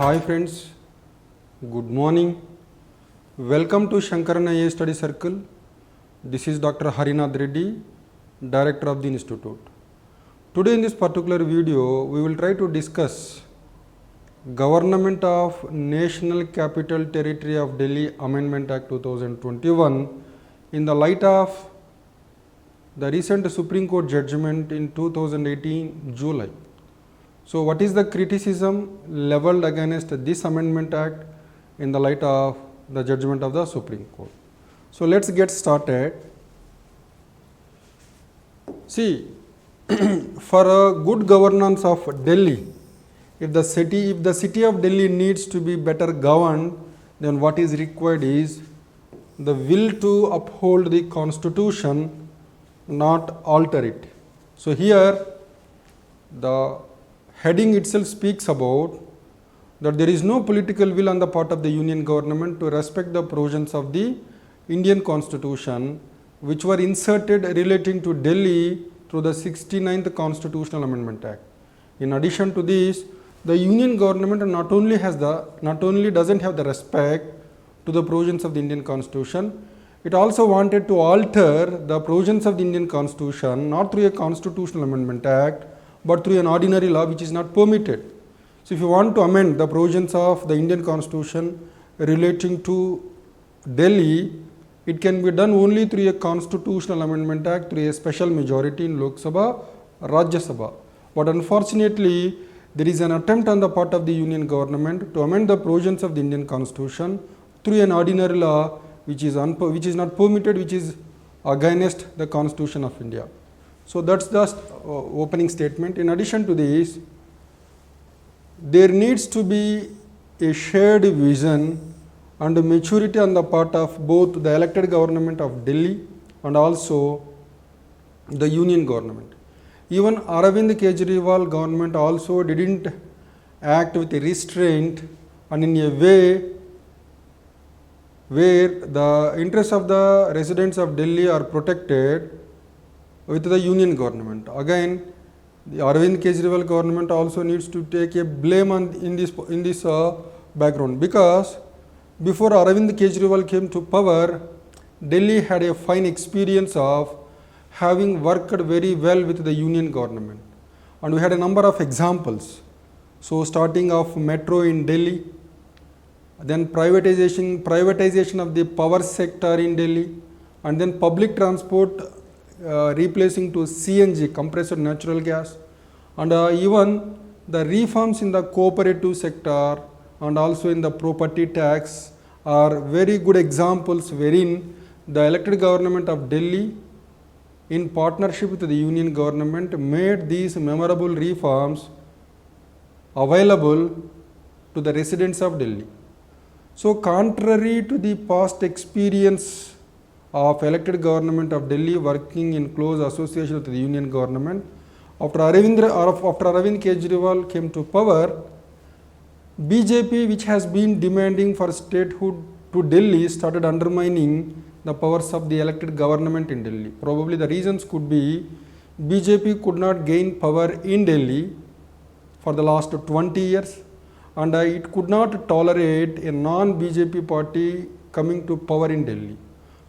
Hi friends, good morning. Welcome to Shankaran IA Study Circle. This is Dr. Harinath Reddy, Director of the Institute. Today in this particular video, we will try to discuss Government of National Capital Territory of Delhi Amendment Act 2021 in the light of the recent Supreme Court judgment in 2018 July. So what is the criticism leveled against this Amendment Act in the light of the judgment of the Supreme Court? So let's get started. See, for a good governance of Delhi, if the city of Delhi needs to be better governed, then what is required is the will to uphold the constitution, not alter it. So here the heading itself speaks about that there is no political will on the part of the Union government to respect the provisions of the Indian Constitution which were inserted relating to Delhi through the 69th Constitutional Amendment Act. In addition to this, the Union government not only doesn't have the respect to the provisions of the Indian Constitution, it also wanted to alter the provisions of the Indian Constitution not through a Constitutional Amendment Act but through an ordinary law which is not permitted. So if you want to amend the provisions of the Indian Constitution relating to Delhi, it can be done only through a Constitutional Amendment Act through a special majority in Lok Sabha, Rajya Sabha. But unfortunately, there is an attempt on the part of the Union government to amend the provisions of the Indian Constitution through an ordinary law which is not permitted, which is against the Constitution of India. So that's the opening statement. In addition to this, there needs to be a shared vision and maturity on the part of both the elected government of Delhi and also the Union government. Even Arvind Kejriwal government also didn't act with a restraint and in a way where the interests of the residents of Delhi are protected with the Union government. Again, the Arvind Kejriwal government also needs to take a blame in this background, because before Arvind Kejriwal came to power, Delhi had a fine experience of having worked very well with the Union government, and we had a number of examples. So starting off metro in Delhi, then privatization of the power sector in Delhi, and then public transport replacing to CNG, compressed natural gas, and even the reforms in the cooperative sector and also in the property tax are very good examples wherein the elected government of Delhi in partnership with the Union government made these memorable reforms available to the residents of Delhi. So contrary to the past experience of elected government of Delhi working in close association with the Union government, after Arvind Kejriwal came to power, BJP, which has been demanding for statehood to Delhi, started undermining the powers of the elected government in Delhi. Probably the reasons could be BJP could not gain power in Delhi for the last 20 years and it could not tolerate a non-BJP party coming to power in Delhi.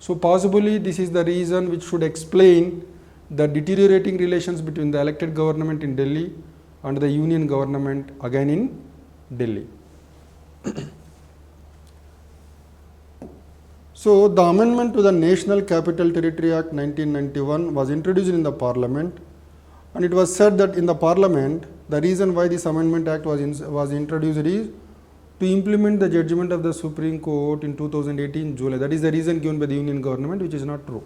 So possibly this is the reason which should explain the deteriorating relations between the elected government in Delhi and the Union government again in Delhi. So the amendment to the National Capital Territory Act 1991 was introduced in the Parliament, and it was said that in the Parliament the reason why this Amendment Act was introduced is to implement the judgment of the Supreme Court in 2018 July. That is the reason given by the Union government, which is not true.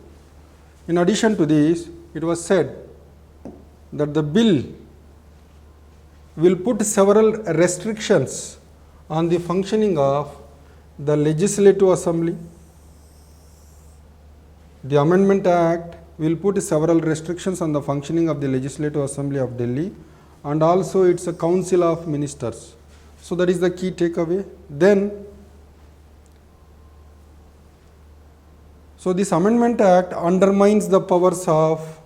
In addition to this, it was said that the bill will put several restrictions on the functioning of the Legislative Assembly. The Amendment Act will put several restrictions on the functioning of the Legislative Assembly of Delhi and also its Council of Ministers. So that is the key takeaway. Then, so this Amendment Act undermines the powers of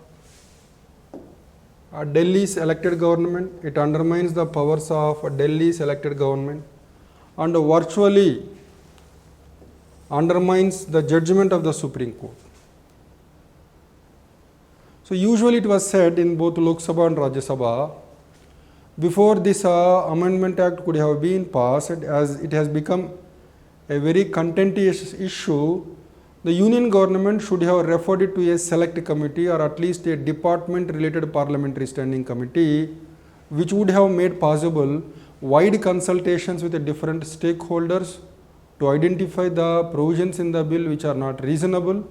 Delhi's elected government. It undermines the powers of Delhi's elected government. and virtually undermines the judgment of the Supreme Court. So usually it was said in both Lok Sabha and Rajya Sabha, before this Amendment Act could have been passed, as it has become a very contentious issue, the Union government should have referred it to a select committee or at least a department related parliamentary standing committee, which would have made possible wide consultations with the different stakeholders to identify the provisions in the bill which are not reasonable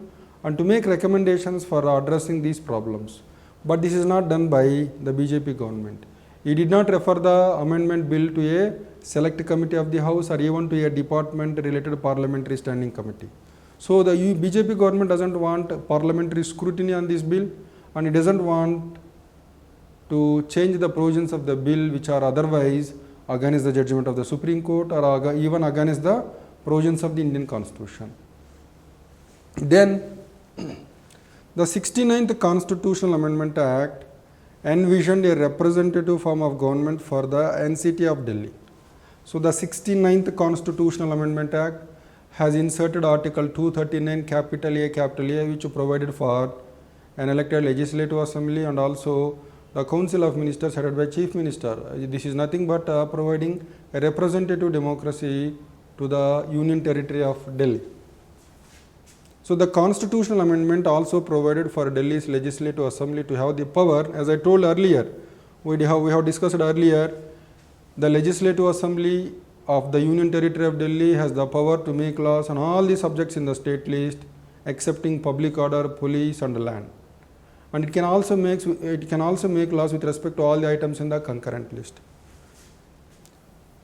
and to make recommendations for addressing these problems. But this is not done by the BJP government. It did not refer the amendment bill to a select committee of the House or even to a department related parliamentary standing committee. So the BJP government doesn't want parliamentary scrutiny on this bill, and it doesn't want to change the provisions of the bill which are otherwise against the judgment of the Supreme Court or even against the provisions of the Indian Constitution. Then the 69th Constitutional Amendment Act envisioned a representative form of government for the NCT of Delhi. So the 69th Constitutional Amendment Act has inserted Article 239 capital A which provided for an elected legislative assembly and also the Council of Ministers headed by Chief Minister. This is nothing but providing a representative democracy to the Union Territory of Delhi. So the constitutional amendment also provided for Delhi's legislative assembly to have the power, as I told earlier, we have discussed earlier, the legislative assembly of the Union Territory of Delhi has the power to make laws on all the subjects in the state list excepting public order, police and land. And it can also make laws with respect to all the items in the concurrent list.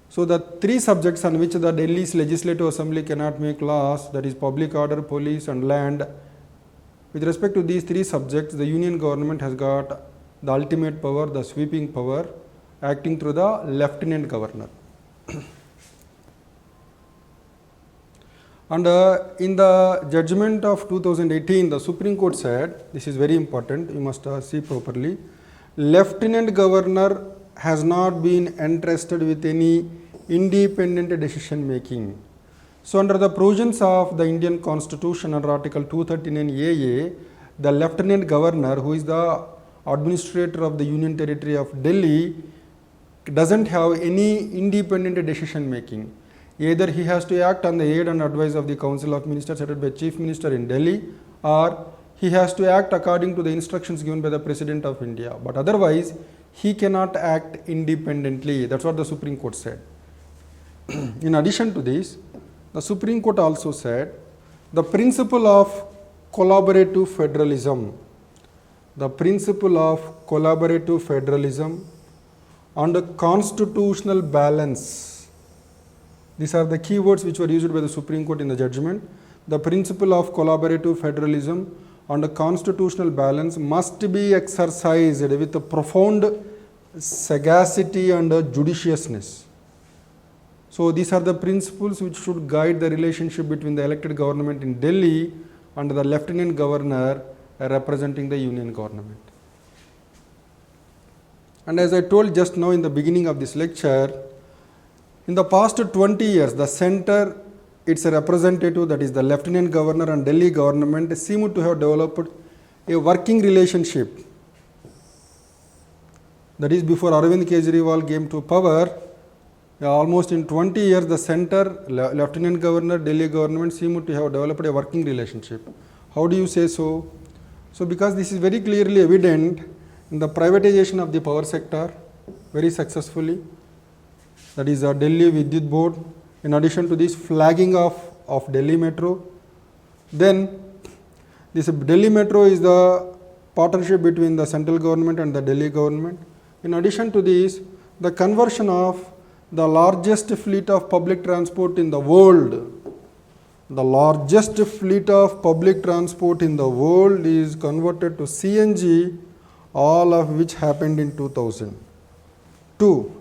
So the three subjects on which the Delhi's legislative assembly cannot make laws, that is public order, police and land, with respect to these three subjects, the union government has got the ultimate power, the sweeping power, acting through the lieutenant governor. And in the judgment of 2018, the Supreme Court said, this is very important, you must see properly, lieutenant governor has not been entrusted with any independent decision making. So under the provisions of the Indian Constitution under Article 239 AA, the lieutenant governor, who is the administrator of the Union Territory of Delhi, doesn't have any independent decision making. Either he has to act on the aid and advice of the Council of Ministers headed by Chief Minister in Delhi, or he has to act according to the instructions given by the President of India. But otherwise, he cannot act independently. That's what the Supreme Court said. In addition to this, the Supreme Court also said the principle of collaborative federalism, and a constitutional balance. These are the key words which were used by the Supreme Court in the judgment. The principle of collaborative federalism and a constitutional balance must be exercised with a profound sagacity and judiciousness. So these are the principles which should guide the relationship between the elected government in Delhi and the lieutenant governor representing the union government. And as I told just now in the beginning of this lecture, in the past 20 years, the center, its representative, that is the lieutenant governor and Delhi government, seem to have developed a working relationship. That is, before Arvind Kejriwal came to power, almost in 20 years, the center, lieutenant governor, Delhi government seem to have developed a working relationship. How do you say so? So because this is very clearly evident in the privatization of the power sector very successfully, that is Delhi Vidyut Board, in addition to this flagging of Delhi Metro. Then this Delhi Metro is the partnership between the central government and the Delhi government. In addition to this, the conversion of the largest fleet of public transport in the world, is converted to CNG, all of which happened in 2002.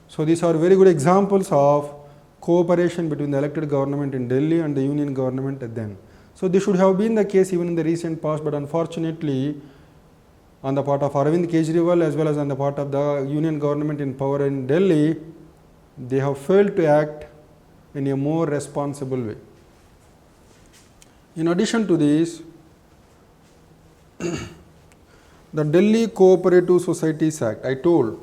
So these are very good examples of cooperation between the elected government in Delhi and the union government then. So this should have been the case even in the recent past, but unfortunately on the part of Arvind Kejriwal as well as on the part of the union government in power in Delhi, they have failed to act in a more responsible way. In addition to this, the Delhi Cooperative Societies Act, I told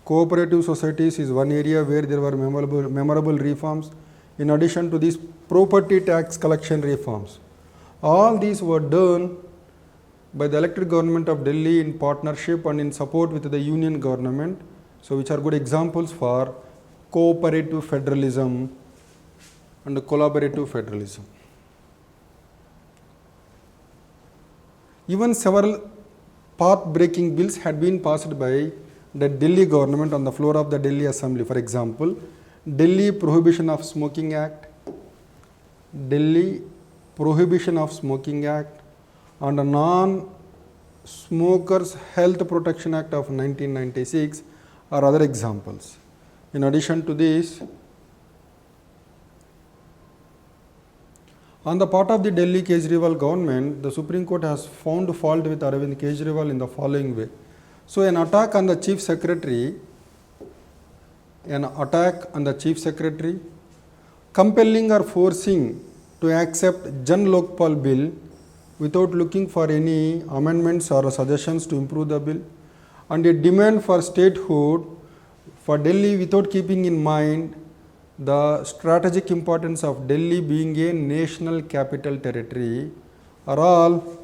cooperative societies is one area where there were memorable reforms. In addition to these property tax collection reforms, all these were done by the elected government of Delhi in partnership and in support with the union government, so which are good examples for cooperative federalism and collaborative federalism. Even several path-breaking bills had been passed by the Delhi government on the floor of the Delhi Assembly. For example, Delhi Prohibition of Smoking Act, Delhi Prohibition of Smoking Act, and the Non-Smokers Health Protection Act of 1996 are other examples. In addition to this, on the part of the Delhi Kejriwal government, the Supreme Court has found fault with Arvind Kejriwal in the following way. So, an attack on the Chief Secretary, compelling or forcing to accept Jan Lokpal bill without looking for any amendments or suggestions to improve the bill, and a demand for statehood for Delhi without keeping in mind the strategic importance of Delhi being a national capital territory, are all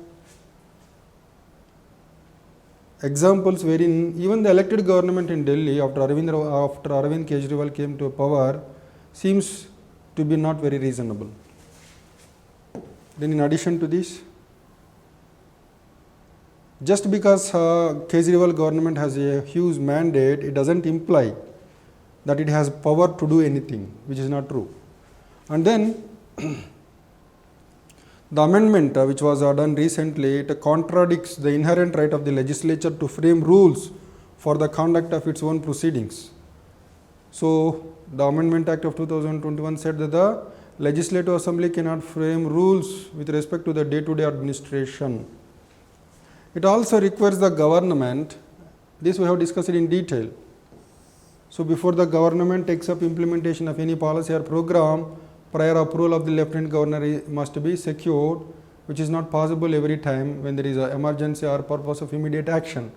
examples wherein even the elected government in Delhi after Arvind Kejriwal came to power seems to be not very reasonable. Then in addition to this, just because Kejriwal government has a huge mandate, it doesn't imply that it has power to do anything, which is not true. And then the amendment which was done recently, it contradicts the inherent right of the legislature to frame rules for the conduct of its own proceedings. So, the Amendment Act of 2021 said that the Legislative Assembly cannot frame rules with respect to the day-to-day administration. It also requires the government, this we have discussed in detail. So, before the government takes up implementation of any policy or program, prior approval of the Lieutenant Governor must be secured, which is not possible every time when there is an emergency or purpose of immediate action.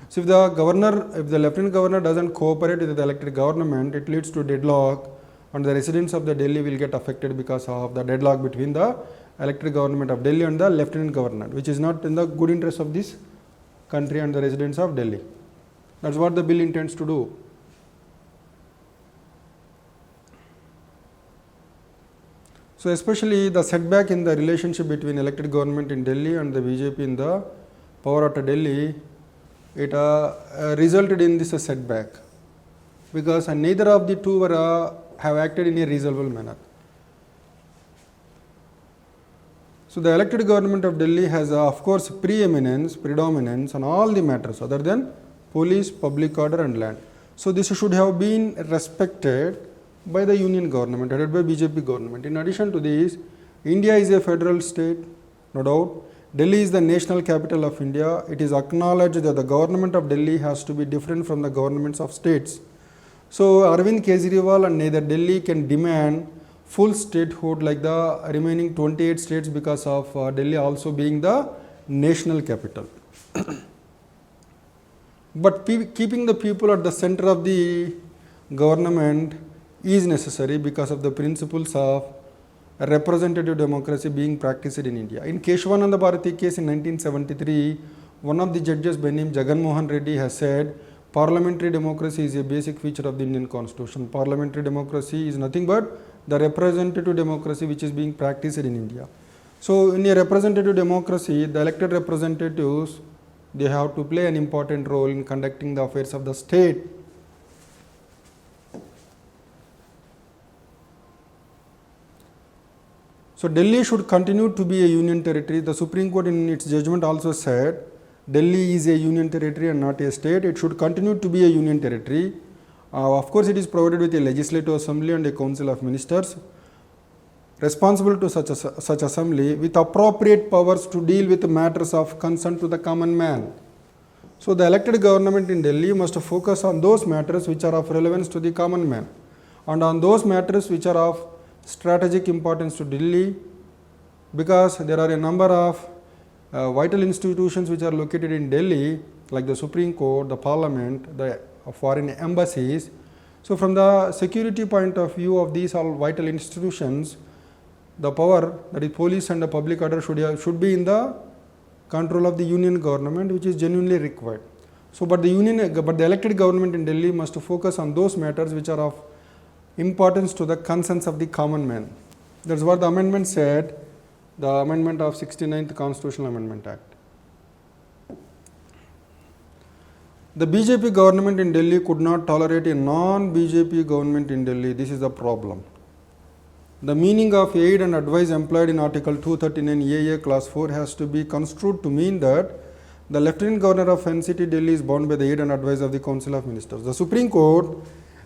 So, if the Lieutenant Governor doesn't cooperate with the elected government, it leads to deadlock, and the residents of the Delhi will get affected because of the deadlock between the elected government of Delhi and the Lieutenant Governor, which is not in the good interest of this country and the residents of Delhi. That's what the bill intends to do. So, especially the setback in the relationship between elected government in Delhi and the BJP in the power at Delhi, it resulted in this setback, because neither of the two have acted in a reasonable manner. So, the elected government of Delhi has of course predominance on all the matters other than police, public order and land. So, this should have been respected by the union government headed by BJP government. In addition to this, India is a federal state, no doubt. Delhi is the national capital of India. It is acknowledged that the government of Delhi has to be different from the governments of states. So, Arvind Kejriwal and neither Delhi can demand full statehood like the remaining 28 states because of Delhi also being the national capital. But keeping the people at the center of the government is necessary because of the principles of representative democracy being practiced in India. In Keshavananda Bharati case in 1973, one of the judges by name Jagan Mohan Reddy has said, parliamentary democracy is a basic feature of the Indian constitution. Parliamentary democracy is nothing but the representative democracy which is being practiced in India. So, in a representative democracy, the elected representatives, they have to play an important role in conducting the affairs of the state. So, Delhi should continue to be a union territory. The Supreme Court in its judgment also said Delhi is a union territory and not a state. It should continue to be a union territory. Of course, it is provided with a legislative assembly and a council of ministers responsible to such assembly with appropriate powers to deal with matters of concern to the common man. So, the elected government in Delhi must focus on those matters which are of relevance to the common man, and on those matters which are of strategic importance to Delhi because there are a number of vital institutions which are located in Delhi, like the Supreme Court, the Parliament, the foreign embassies. So, from the security point of view of these all vital institutions, the power, that is police and the public order, should be in the control of the union government, which is genuinely required. So, but the elected government in Delhi must focus on those matters which are of importance to the concerns of the common man. That is what the amendment said, the amendment of 69th Constitutional Amendment Act. The BJP government in Delhi could not tolerate a non-BJP government in Delhi. This is the problem. The meaning of aid and advice employed in Article 239 AA Clause 4 has to be construed to mean that the Lieutenant Governor of NCT Delhi is bound by the aid and advice of the Council of Ministers. The Supreme Court,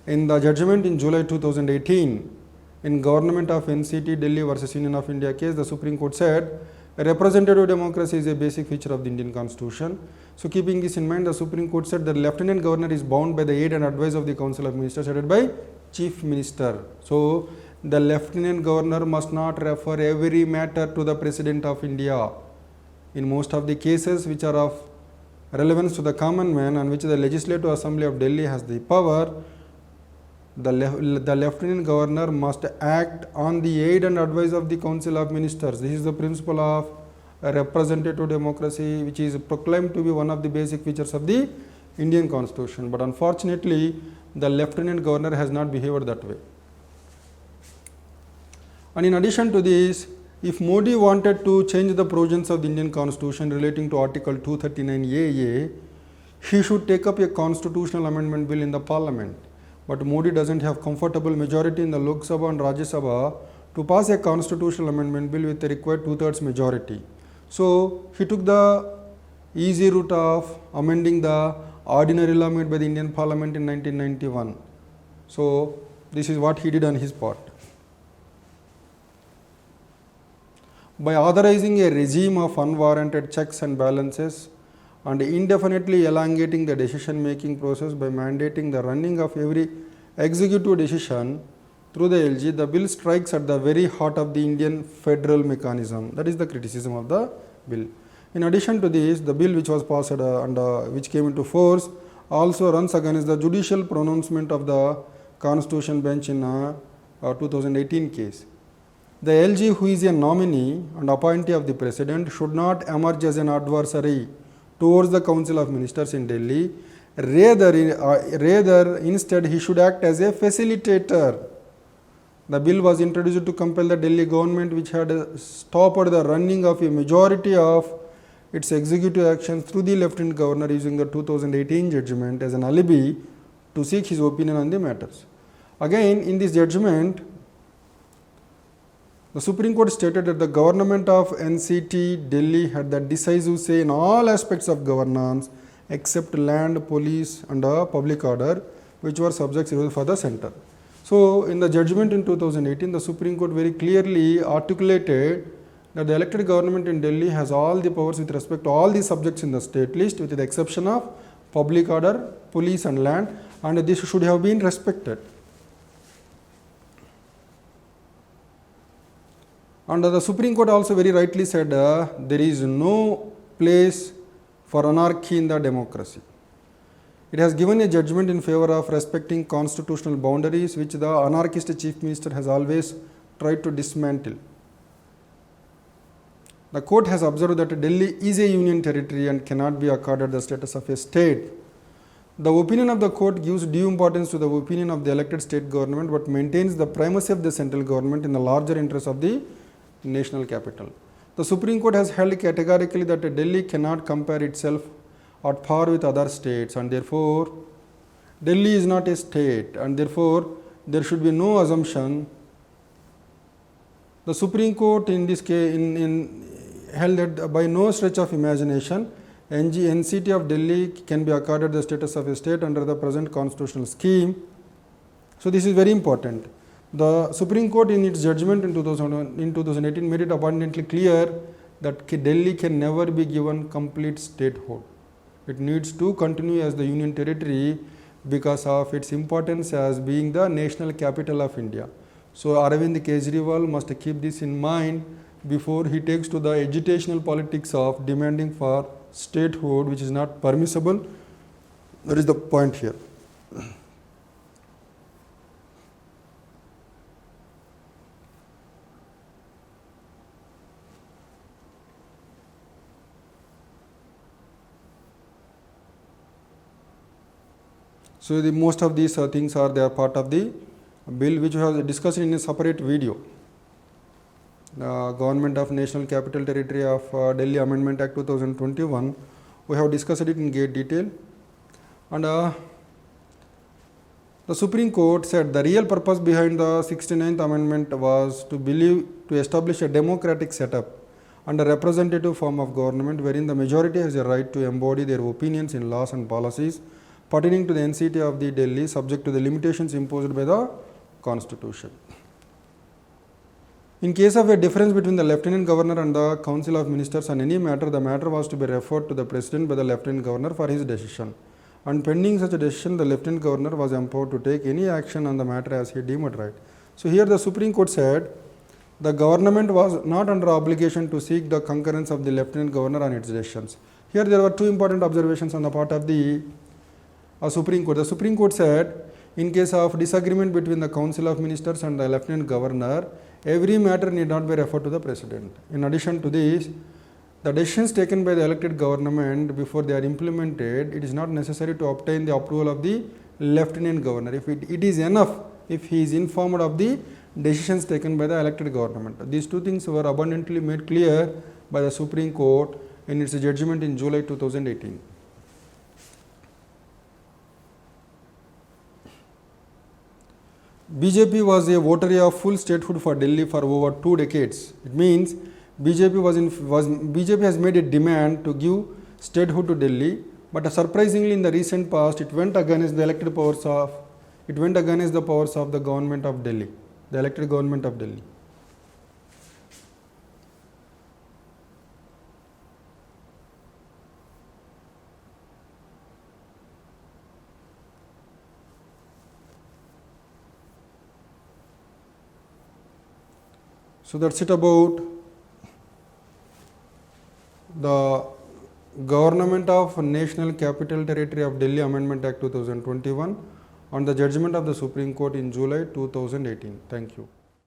in the judgment in July 2018, in Government of NCT Delhi versus Union of India case, the Supreme Court said representative democracy is a basic feature of the Indian Constitution. So, keeping this in mind, the Supreme Court said that Lieutenant Governor is bound by the aid and advice of the Council of Ministers headed by Chief Minister. So, the Lieutenant Governor must not refer every matter to the President of India. In most of the cases which are of relevance to the common man and which the Legislative Assembly of Delhi has the power, the Lieutenant Governor must act on the aid and advice of the Council of Ministers. This is the principle of representative democracy, which is proclaimed to be one of the basic features of the Indian Constitution. But unfortunately, the Lieutenant Governor has not behaved that way. And in addition to this, if Modi wanted to change the provisions of the Indian Constitution relating to Article 239 AA, he should take up a constitutional amendment bill in the Parliament. But Modi doesn't have comfortable majority in the Lok Sabha and Rajya Sabha to pass a constitutional amendment bill with the required 2/3 majority. So, he took the easy route of amending the ordinary law made by the Indian Parliament in 1991. So, this is what he did on his part. By authorizing a regime of unwarranted checks and balances and indefinitely elongating the decision making process by mandating the running of every executive decision through the LG, the bill strikes at the very heart of the Indian federal mechanism. That is the criticism of the bill. In addition to this, the bill which was passed and which came into force also runs against the judicial pronouncement of the Constitution bench in 2018 case. The LG, who is a nominee and appointee of the President, should not emerge as an adversary towards the Council of Ministers in Delhi. Rather, instead, he should act as a facilitator. The bill was introduced to compel the Delhi government, which had stopped the running of a majority of its executive actions through the Lieutenant Governor, using the 2018 judgment as an alibi to seek his opinion on the matters. Again, in this judgment, the Supreme Court stated that the government of NCT Delhi had the decisive say in all aspects of governance except land, police and public order, which were subjects for the centre. So, in the judgment in 2018, the Supreme Court very clearly articulated that the elected government in Delhi has all the powers with respect to all the subjects in the state list, with the exception of public order, police and land, and this should have been respected. And the Supreme Court also very rightly said there is no place for anarchy in the democracy. It has given a judgment in favor of respecting constitutional boundaries, which the anarchist Chief Minister has always tried to dismantle. The court has observed that Delhi is a union territory and cannot be accorded the status of a state. The opinion of the court gives due importance to the opinion of the elected state government, but maintains the primacy of the central government in the larger interest of the national capital. The Supreme Court has held categorically that Delhi cannot compare itself at par with other states, and therefore Delhi is not a state, and therefore there should be no assumption. The Supreme Court in this case held that by no stretch of imagination NCT of Delhi can be accorded the status of a state under the present constitutional scheme. So, this is very important. The Supreme Court in its judgment in 2018 made it abundantly clear that Delhi can never be given complete statehood. It needs to continue as the union territory because of its importance as being the national capital of India. So Arvind Kejriwal must keep this in mind before he takes to the agitational politics of demanding for statehood, which is not permissible. That is the point here. So most of these things they are part of the bill, which we have discussed in a separate video. The Government of National Capital Territory of Delhi Amendment Act 2021. We have discussed it in great detail, and the Supreme Court said the real purpose behind the 69th Amendment was to establish a democratic setup and a representative form of government wherein the majority has a right to embody their opinions in laws and policies pertaining to the NCT of the Delhi, subject to the limitations imposed by the Constitution. In case of a difference between the Lieutenant Governor and the Council of Ministers on any matter, the matter was to be referred to the President by the Lieutenant Governor for his decision. And pending such a decision, the Lieutenant Governor was empowered to take any action on the matter as he deemed right. So here the Supreme Court said the government was not under obligation to seek the concurrence of the Lieutenant Governor on its decisions. Here there were two important observations on the part of the Supreme Court. The Supreme Court said in case of disagreement between the Council of Ministers and the Lieutenant Governor, every matter need not be referred to the President. In addition to this, the decisions taken by the elected government before they are implemented, it is not necessary to obtain the approval of the Lieutenant Governor. If it is enough if he is informed of the decisions taken by the elected government. These two things were abundantly made clear by the Supreme Court in its judgment in July 2018. BJP was a votary of full statehood for Delhi for over 2 decades. It means BJP has made a demand to give statehood to Delhi, but surprisingly in the recent past it went against the powers of the government of Delhi, the elected government of Delhi. So that's it about the Government of National Capital Territory of Delhi Amendment Act 2021 on the judgment of the Supreme Court in July 2018. Thank you.